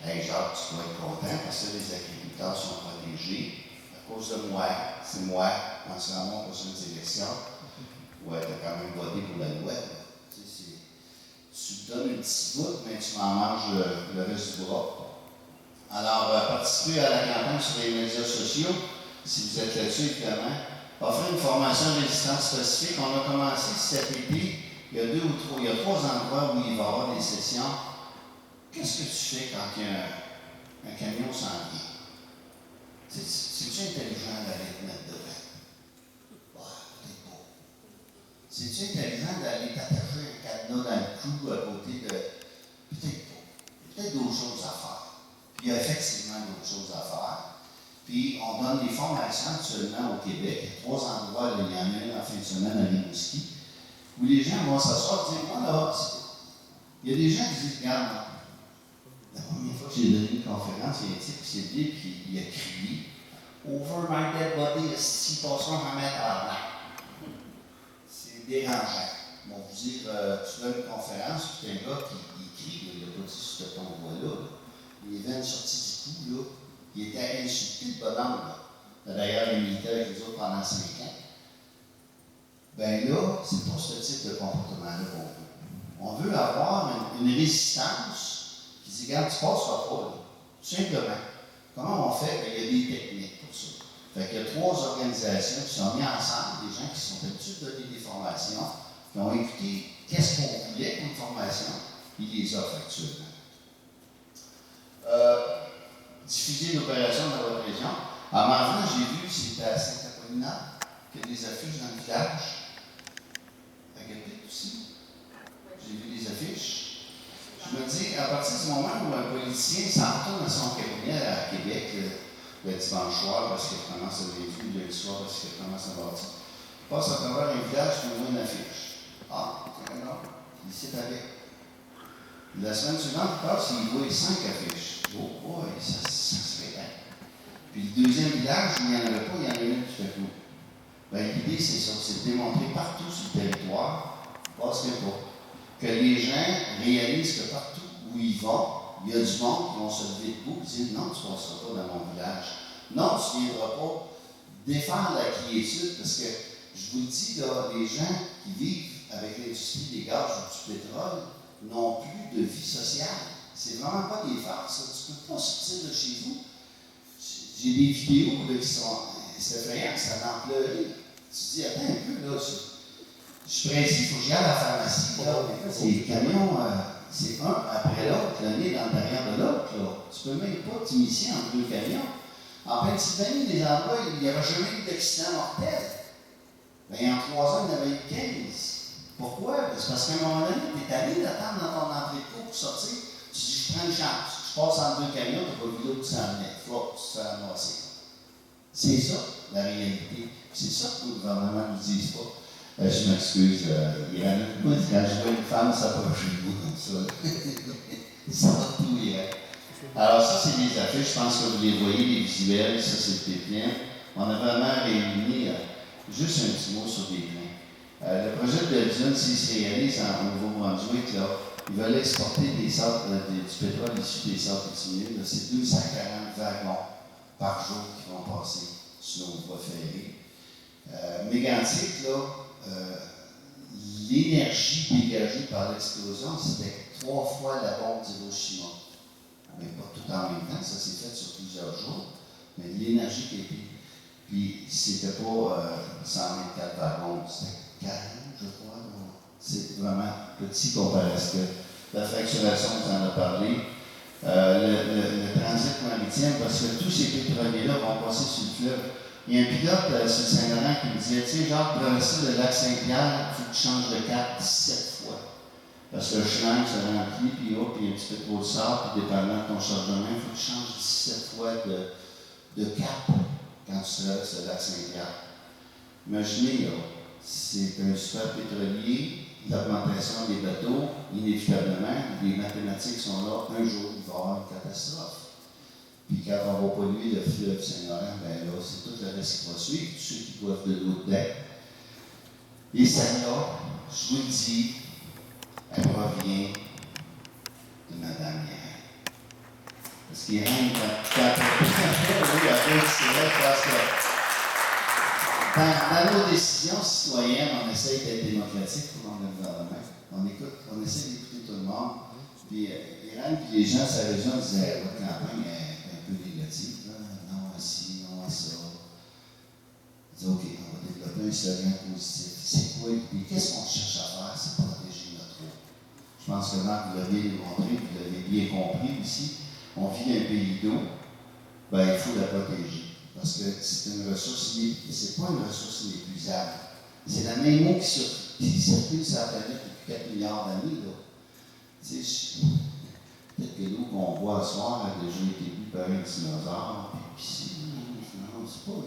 hey, Jacques, tu dois être content parce que les agriculteurs sont protégés à cause de moi. C'est moi, en ce moment, aux prochaines élections. Ouais, tu as quand même voté pour la loi. Tu te donnes une petite goutte, mais tu m'en manges le reste du bras. Alors, participez à la campagne sur les médias sociaux, si vous êtes là-dessus, évidemment. Offrir une formation de résistance spécifique. On a commencé cet été, il y a 3 endroits où il va y avoir des sessions. Qu'est-ce que tu fais quand il y a un camion s'en vient? C'est-tu intelligent d'aller te mettre devant? Peut-être pas. C'est-tu intelligent d'aller t'attacher un cadenas dans le cou à côté de. Peut-être pas. Peut-être d'autres choses à faire. Puis il y a effectivement d'autres choses à faire. Puis on donne des formations actuellement au Québec. Il y a 3 endroits, il y en a une en fin de semaine à Rimouski, où les gens vont s'asseoir et dire moi là, il y a des gens qui disent regarde, la première fois que j'ai donné une conférence, il y a un type qui s'est dit, puis il a crié Over my dead body, s'il passera à mettre à la. C'est dérangeant. Ils vont vous dire tu donnes une conférence, puis t'as un gars qui crie, il n'a pas dit sur ton voix-là. Les veines sorties du cou, là, il était insulté de bonhomme. D'ailleurs, il militait avec les autres pendant 5 ans. Bien là, c'est pas ce type de comportement-là qu'on veut. On veut avoir une résistance qui dit, regarde, tu passeras pas, là. Tout simplement. Comment on fait? Bien, il y a des techniques pour ça. Fait qu'il y a 3 organisations qui sont mises ensemble, des gens qui sont habitués de donner des formations, qui ont écouté qu'est-ce qu'on voulait comme formation, puis ils les offrent actuellement. Diffuser l'opération dans votre région. En m'en j'ai vu, c'était à Saint-Apollinaire, qu'il y a des affiches dans le village. À Guadeloupe aussi. J'ai vu des affiches. Je me dis, à partir du moment où un politicien s'en retourne à son cabinet à Québec, le dimanche soir, parce qu'il commence à vivre, le soir, parce qu'il commence à bâtir, passe à travers un village pour voir une affiche. Ah, c'est non, il s'est avec. La semaine suivante, il passe, il voit 5 affiches. Oh, boy, ça serait bien. Puis le deuxième village, il n'y en avait pas, il y en a une tout à coup. Bien, l'idée, c'est ça, c'est de démontrer partout sur le territoire, passerait pas, que les gens réalisent que partout où ils vont, il y a du monde qui vont se lever debout et dire non, tu ne passeras pas dans mon village. Non, tu ne viendras pas défendre la quiétude, parce que je vous le dis, là, les gens qui vivent avec l'industrie des gaz ou du pétrole n'ont plus de vie sociale. C'est vraiment pas des farces. Tu ne peux pas sortir de chez vous. J'ai des vidéos là, qui sont. C'est effrayant, ça en pleurer. Tu te dis, attends un peu, là. Je suis pressé, il faut que j'y aille à la pharmacie. Ces camions, c'est un après l'autre, le nez dans le derrière de l'autre. Tu ne peux même pas t'immiscer entre 2 camions. En Pennsylvanie, des endroits, il n'y avait jamais eu d'accident mortel. Bien, en 3 ans, il y en avait eu 15. Pourquoi? C'est parce qu'à un moment donné, tu es allé d'attendre dans ton entrée de cours pour sortir. Tu dis, je prends une chance. Je passe entre 2 camions, tu n'as pas vu l'autre qui s'en venait. Flop, tu te fais ramasser. C'est ça, la réalité. C'est ça que le gouvernement ne nous dise pas. Je m'excuse, moi, quand je vois une femme s'approcher de moi comme ça, ça va tout irait. Alors ça, c'est des affiches, je pense que vous les voyez, les visuels, ça c'est le pépin. On a vraiment réuni, juste un petit mot sur des plans. Le projet de Dune, s'il se réalise au Nouveau-Brunswick, là, ils veulent exporter du pétrole issu des sables bitumineux. C'est 240 wagons par jour qui vont passer sur nos voies ferrées. Mégantic, là, l'énergie dégagée par l'explosion, c'était 3 fois la bombe d'Hiroshima. Mais pas tout en même temps, ça s'est fait sur plusieurs jours. Mais l'énergie qui était. Puis c'était pas 124 wagons, c'était 40, je crois. Donc, c'est vraiment petit comparé à ce que la fracturation, vous en a parlé. Le transit maritime, parce que tous ces pétroliers-là vont passer sur le fleuve. Il y a un pilote sur Saint-Laurent qui me disait, tu sais, genre, pour traverser le lac Saint-Pierre, il faut que tu changes de cap 17 fois. Parce que le chenal se remplit, puis hop, il y a un petit peu trop de sable, puis dépendant de ton chargement, il faut que tu changes 17 fois de cap quand tu traverses le lac Saint-Pierre. Imaginez, là, c'est un super pétrolier, l'augmentation des bateaux, inévitablement, les mathématiques sont là, un jour, il va y avoir une catastrophe. Puis quand on va polluer le fleuve Saint-Laurent, ben là, c'est tout le reste qui va suivre, tous ceux qui boivent de l'eau dedans. Et celle-là, je vous le dis, elle provient de Mme Irène. Parce qu'Irène, quand c'est vrai, parce que dans nos décisions citoyennes, on essaie d'être démocratique pour le gouvernement. On essaie d'écouter tout le monde. Puis Irène, puis les gens, sa région disaient, votre campagne est un peu négative, là. Non à ci, non à ça. Ils disaient, OK, on va développer un slogan positif. C'est quoi? Puis qu'est-ce qu'on cherche à faire? C'est protéger notre eau. Je pense que Marc, vous l'avez montré, vous l'avez bien compris aussi. On vit un pays d'eau, ben, il faut la protéger. Parce que c'est une ressource, c'est pas une ressource inépuisable. C'est la même eau qui circule sur la planète depuis 4 milliards d'années. Peut-être que l'eau qu'on boit ce soir a déjà été bu par un dinosaure, puis non, c'est pas.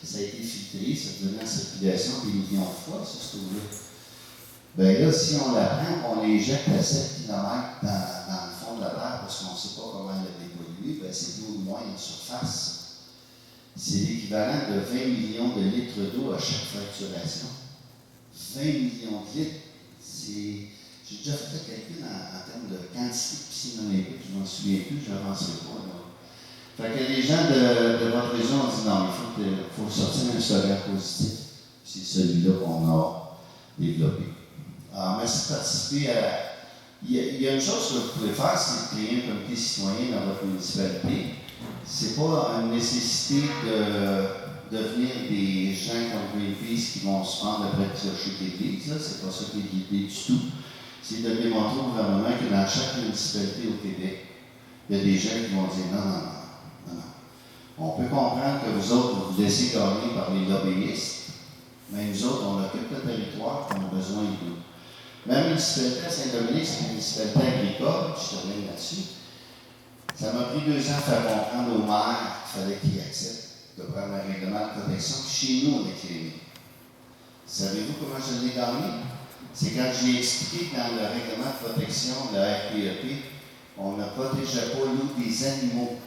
Ça a été filtré, ça devient en circulation des millions de fois, cette eau-là. Bien là, si on la prend, on l'injecte à 7 km dans le fond de la terre parce qu'on ne sait pas comment la dépolluer, bien c'est de l'eau de moyenne surface. C'est l'équivalent de 20 millions de litres d'eau à chaque fracturation. 20 millions de litres, j'ai déjà fait le calcul en termes de quantité de piscine olympique, je ne m'en souviens plus, je n'avancerai pas. Là. Fait que les gens de votre région ont dit non, il faut sortir un slogan positif. C'est celui-là qu'on a développé. Alors, merci de participer à. Il y a une chose que vous pouvez faire, c'est de créer un comité citoyen dans votre municipalité. C'est pas une nécessité de devenir des gens comme Greenpeace qui vont se prendre après le clocher d'église. C'est pas ça qui est l'idée du tout. C'est de démontrer au gouvernement que dans chaque municipalité au Québec, il y a des gens qui vont dire non. On peut comprendre que vous autres, vous laissez gagner par les lobbyistes, mais nous autres, on occupe le territoire, on a besoin d'eau. Même municipalité à Saint-Dominique, c'est une municipalité agricole, je termine là-dessus. Ça m'a pris 2 ans à faire comprendre aux maires qu'il fallait qu'ils acceptent de prendre un règlement de protection. Chez nous, on est clémé. Savez-vous comment je l'ai gagné? C'est quand j'ai expliqué que dans le règlement de protection de la RPEP, on ne protégeait pas l'eau des animaux.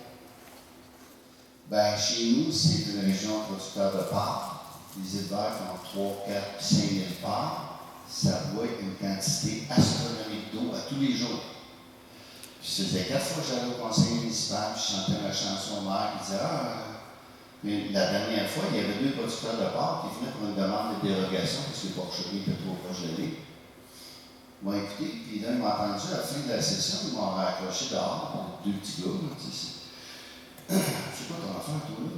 Ben, chez nous, c'est une région producteur de porc. Les éleveurs qui ont 3, 4, 5 000 porcs, ça boit une quantité astronomique d'eau à tous les jours. Puis c'était 4 fois que j'allais au conseil municipal, puis je chantais ma chanson au maire, qui disait mais la dernière fois, il y avait 2 producteurs de porc qui venaient pour une demande de dérogation parce que le porcherie était trop proche de lui. Ils m'ont écouté, puis là, ils m'ont entendu à la fin de la session, ils m'ont raccroché dehors, 2 petits gars, là, c'est quoi ton affaire, toi, là?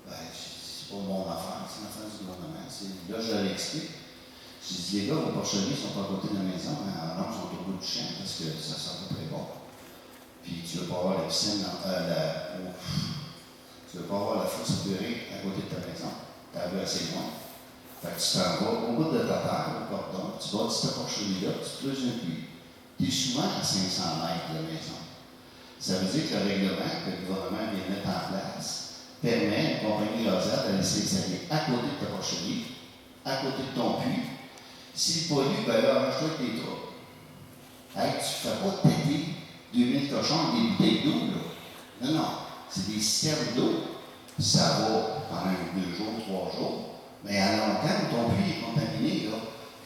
Ben, c'est pas mon affaire, c'est l'affaire du gouvernement. Là, je leur explique. J'ai dit, les gars, vos porcheries sont pas à côté de la maison, mais non, ils sont au bout du champ parce que ça sent pas très bon. Puis tu veux pas avoir la piscine, tu veux pas avoir la fosse purée à côté de ta maison. T'as vu assez loin. Fait que tu t'en vas au bout de ta terre, au cordon, tu bâtis ta porcherie-là, tu creuses un puits. Tu es souvent à 500 mètres de la maison. Ça veut dire que le règlement que le gouvernement vient de mettre en place permet à une compagnie rosière de laisser s'installer à côté de ta porcherie, à côté de ton puits. S'il pollue, ben là, arrange-toi avec tes trous. Hey, tu ne fais pas péter 2000 cochons avec des bouteilles d'eau, là. Non. C'est des citernes d'eau. Ça va pendant 2 jours, 3 jours. Mais à long terme, ton puits est contaminé, là.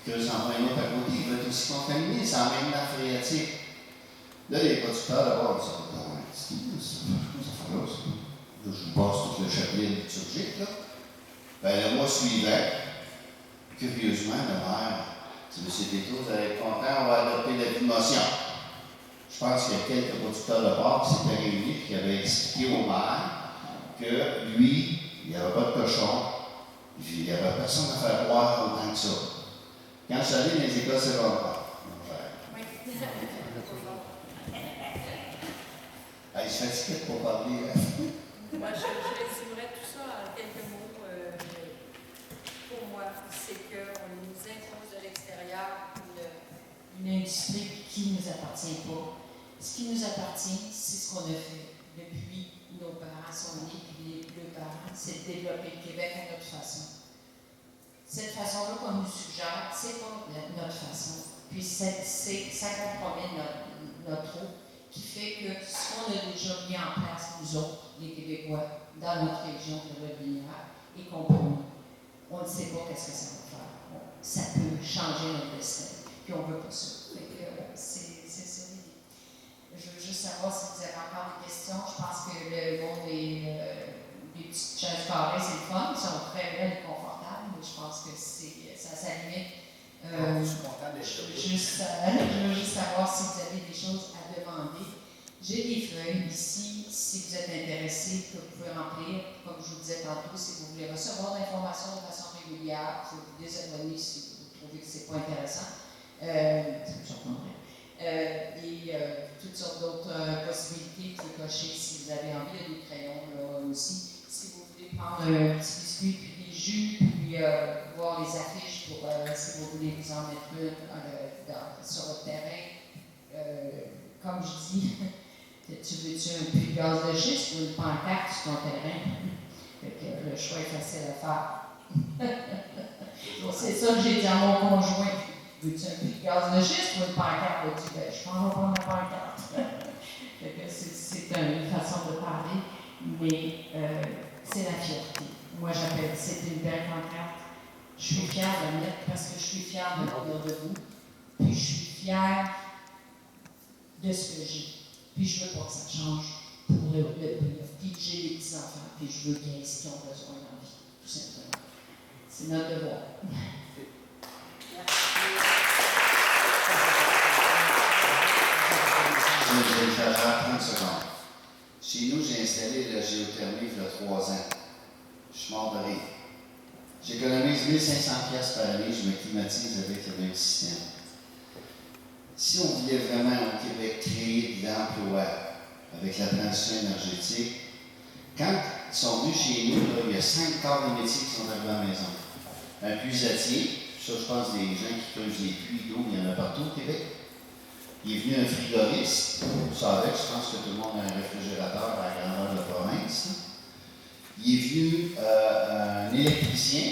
Puis que en prends un autre à côté, il va être aussi contaminé. C'est la même nappe phréatique. Là, les producteurs, d'abord, ils disent, c'est ça. Là, je vous passe tout le chapelet liturgique, là. Ben, le mois suivant, curieusement, le maire dit, M. Tétro, vous allez être content, on va adopter la motion. Je pense qu'il y a quelques producteurs de porc qui s'étaient réunis et qui avaient expliqué au maire que lui, il n'y avait pas de cochon, Puis il n'y avait personne à faire croire autant que ça. Quand je suis allé dans les écoles secondaires, il se fatiguait pour parler. Moi, je résumerais tout ça en quelques mots. Pour moi, c'est qu'on nous impose de l'extérieur une industrie qui ne nous appartient pas. Ce qui nous appartient, c'est ce qu'on a fait depuis nos parents sont nés, puis les parents, c'est de développer le Québec à notre façon. Cette façon-là qu'on nous suggère, c'est pas notre façon. Puis ça compromet notre eau, qui fait que ce qu'on a déjà mis en place, nous autres, les Québécois, dans notre région de l'Avenir, est compromis. On ne sait pas qu'est-ce que ça va faire. Ça peut changer notre destin. Puis on ne veut pas ça. Fait que c'est ça l'idée. Je veux juste savoir si vous avez encore des questions. Je pense que le monde des petites chaises carrées, c'est le fun. Ils sont très belles et confortables. Mais je pense que ça s'alimente. Je suis content d'être là. Je veux juste savoir si vous avez des choses à demander. J'ai des feuilles ici, si vous êtes intéressé, que vous pouvez remplir. Comme je vous disais tantôt, si vous voulez recevoir l'information de façon régulière, vous pouvez vous désabonner si vous trouvez que ce n'est pas intéressant. Ça me surprendrait. Toutes sortes d'autres possibilités, vous pouvez cocher si vous avez envie. Il y a des crayons là aussi. Si vous voulez prendre un petit biscuit, puis des jus, puis voir les affiches pour si vous voulez vous en mettre une sur votre terrain. Comme je dis, tu veux-tu un puits de gaz de schiste ou une pancarte sur ton terrain? Fait que le choix est facile à faire. C'est ça que j'ai dit à mon conjoint. Veux-tu un puits de gaz de schiste ou une pancarte? Il dit, je prends pas ma pancarte. Fait que c'est une façon de parler, mais c'est la fierté. Moi, j'appelle, c'est une belle pancarte. Je suis fière de le mettre parce que je suis fière de venir de vous. Puis je suis fière de ce que j'ai. Puis je veux pas que ça change pour le pire. Puis j'ai des petits-enfants, puis je veux qu'ils aient ce qu'ils ont besoin dans la vie, tout simplement. C'est notre devoir. Je vais faire 30 secondes. Chez nous, j'ai installé la géothermie il y a 3 ans. Je suis mort de rire. J'économise 1 500 $ par année, je me climatise avec le même système. Si on voulait vraiment au Québec créer de l'emploi avec la transition énergétique, quand ils sont venus chez nous, là, il y a 5 corps de métier qui sont arrivés à la maison. Un puisatier, ça je pense des gens qui creusent les puits d'eau, il y en a partout au Québec. Il est venu un frigoriste, vous savez, je pense que tout le monde a un réfrigérateur à la grandeur de la province. Il est venu un électricien,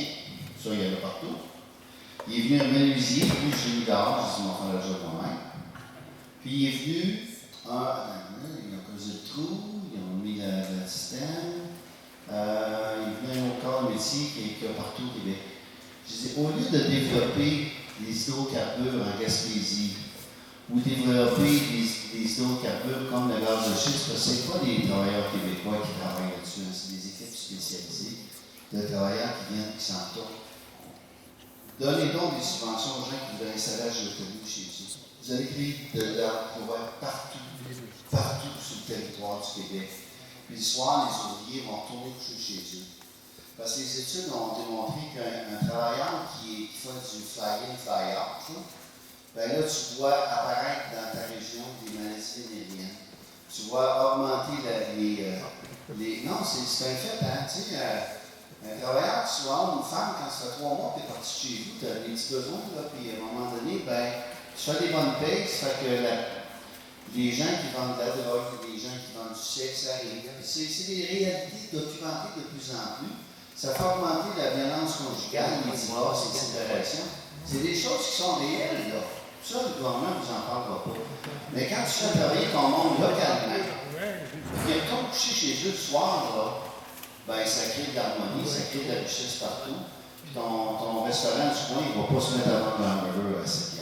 ça il y en a partout. Il est venu un menuisier, puis j'ai eu dehors, j'ai dit, on va faire le job moi-même. Puis il est venu ils ont causé le trou, ils ont mis le système. Il est venu un autre corps de métier qui est partout au Québec. Je dis, au lieu de développer des hydrocarbures en Gaspésie, ou développer des hydrocarbures comme le gaz de schiste, parce que ce n'est pas des travailleurs québécois qui travaillent là-dessus, c'est des équipes spécialisées de travailleurs qui s'en tournent. Donnez donc des subventions aux gens qui voudraient installer la géothermie chez eux. Vous allez créer de l'emploi partout sur le territoire du Québec. Puis le soir, les ouvriers vont retourner coucher chez eux. Parce que les études ont démontré qu'un travailleur qui fait du fly-in, fly-out, ben là, tu vois apparaître dans ta région des maladies vénériennes. Tu vois augmenter les. Non, c'est un fait, hein? Tu sais, un travailleur, tu vois, homme ou femme, quand ça fait 3 mois que tu es parti chez vous, tu as des petits besoins, là, puis à un moment donné, ben, tu fais des bonnes payes, ça fait que les gens qui vendent de la drogue, les gens qui vendent du sexe, ça arrive. C'est des réalités documentées de plus en plus. Ça fait augmenter la violence conjugale, les divorces, les séparations. C'est des choses qui sont réelles, là. Ça, le gouvernement ne vous en parlera pas. Mais quand tu fais travailler ton monde localement, puis ils retournent coucher chez eux le soir, là, ben, ça crée de l'harmonie, ça crée de la richesse partout. Puis ton restaurant du coin, il ne va pas se mettre à vendre un hamburger à 7 $.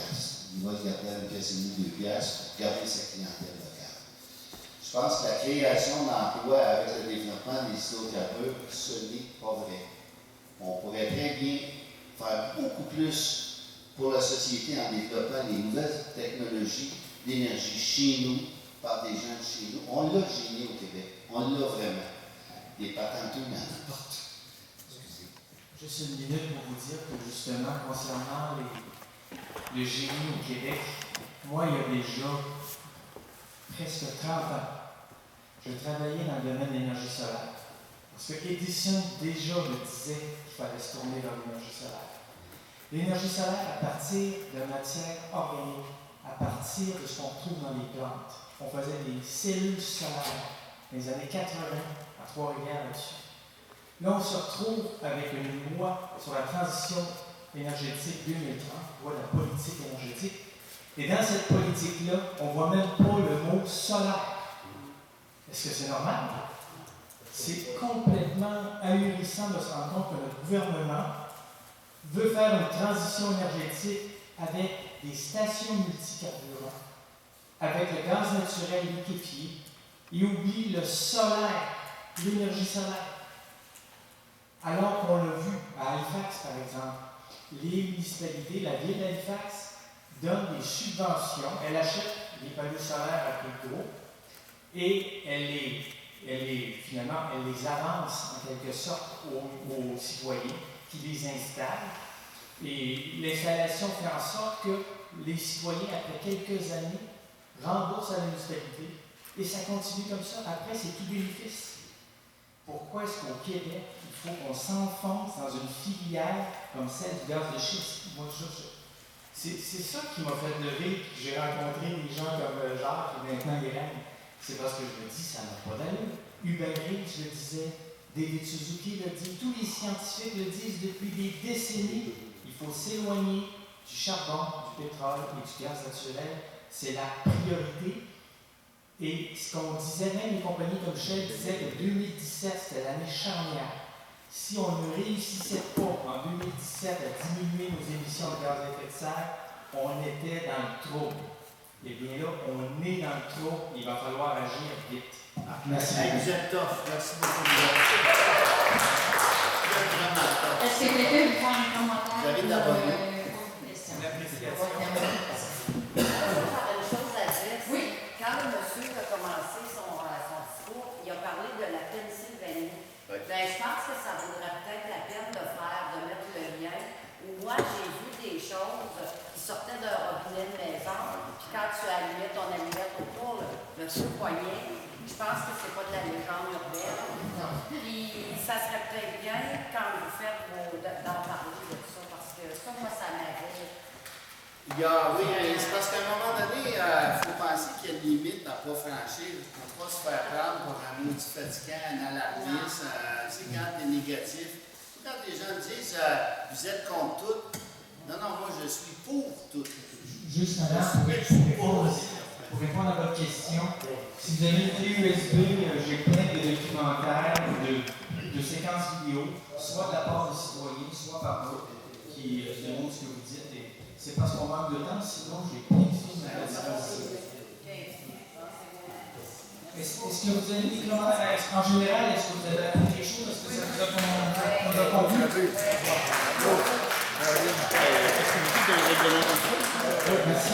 Il va te garder à 1,5 $, 2 $, pour garder sa clientèle locale. Je pense que la création d'emplois avec le développement des hydrocarbures, ce n'est pas vrai. On pourrait très bien faire beaucoup plus pour la société en développant les nouvelles technologies d'énergie chez nous, par des gens de chez nous. On l'a génie au Québec. On l'a vraiment. Les patenteux, il y en a partout. Excusez. Juste une minute pour vous dire que justement, concernant le génie au Québec, moi, il y a déjà presque 30 ans, je travaillais dans le domaine de l'énergie solaire. Parce que Edison déjà me disait qu'il fallait se tourner vers l'énergie solaire. L'énergie solaire à partir de matières organiques, à partir de ce qu'on trouve dans les plantes. On faisait des cellules solaires dans les années 80 à Trois-Rivières là-dessus. Là, on se retrouve avec une loi sur la transition énergétique 2030, loi de la politique énergétique. Et dans cette politique-là, on ne voit même pas le mot solaire. Est-ce que c'est normal? C'est complètement ahurissant de se rendre compte que notre gouvernement veut faire une transition énergétique avec des stations multicarburants, avec le gaz naturel liquéfié, et oublie le solaire, l'énergie solaire. Alors qu'on l'a vu à Halifax, par exemple, les municipalités, la ville d'Halifax donne des subventions, elle achète des panneaux solaires à prix gros et finalement, elle les avance en quelque sorte aux citoyens qui les installent. Et l'installation fait en sorte que les citoyens, après quelques années, remboursent à la municipalité et ça continue comme ça. Après, c'est tout bénéfice. Pourquoi est-ce qu'au Québec, il faut qu'on s'enfonce dans une filière comme celle du gaz de schiste? Moi, c'est ça qui m'a fait lever. J'ai rencontré des gens comme Jacques et maintenant Irène. C'est parce que je me dis, ça n'a pas d'allure. Hubert Reeves le disait, David Suzuki le dit, tous les scientifiques le disent depuis des décennies. Il faut s'éloigner du charbon, du pétrole et du gaz naturel. C'est la priorité. Et ce qu'on disait, même les compagnies comme Shell disaient que 2017, c'était l'année charnière. Si on ne réussissait pas en 2017 à diminuer nos émissions de gaz à effet de serre, on était dans le trouble. Eh bien là, on est dans le trouble, il va falloir agir vite. Merci. Vous êtes tough. Merci beaucoup. Est-ce que quelqu'un veut faire un commentaire? Vous avez de la bonne question. J'avais une chose à dire. Oui. Quand le monsieur a commencé son discours, il a parlé de la Pennsylvanie. Oui. Ben, je pense que ça vaudrait peut-être la peine de mettre le lien. Moi, j'ai vu des choses qui sortaient d'un robinet de maison, puis quand tu allumais ton allumette autour, le feu-poignet, je pense que c'est pas de la légende urbaine. Puis ça serait peut-être bien quand vous faites d'en parler de ça, parce que ça, moi, ça m'avait. Oui, c'est parce qu'à un moment donné, il faut penser qu'il y a une limite à ne pas franchir. Il ne faut pas se faire prendre pour un maudit fatigant, un alarmiste. C'est quand tu es négatif. Quand les gens disent vous êtes contre tout, non, moi je suis pour tout. Juste madame, pour répondre à votre question, si vous avez une clé USB, j'ai plein de documentaires, de séquences vidéo, soit de la part des citoyens, soit par vous, qui démontrent ce que vous dites. Et c'est parce qu'on manque de temps, sinon j'ai plein de films à la disposition. Est-ce que vous avez des commentaires en général? Est-ce que vous avez appris quelque chose? Est-ce que ça vous a convenu? Est-ce que vous dites de règlement comme ça? Oui, merci.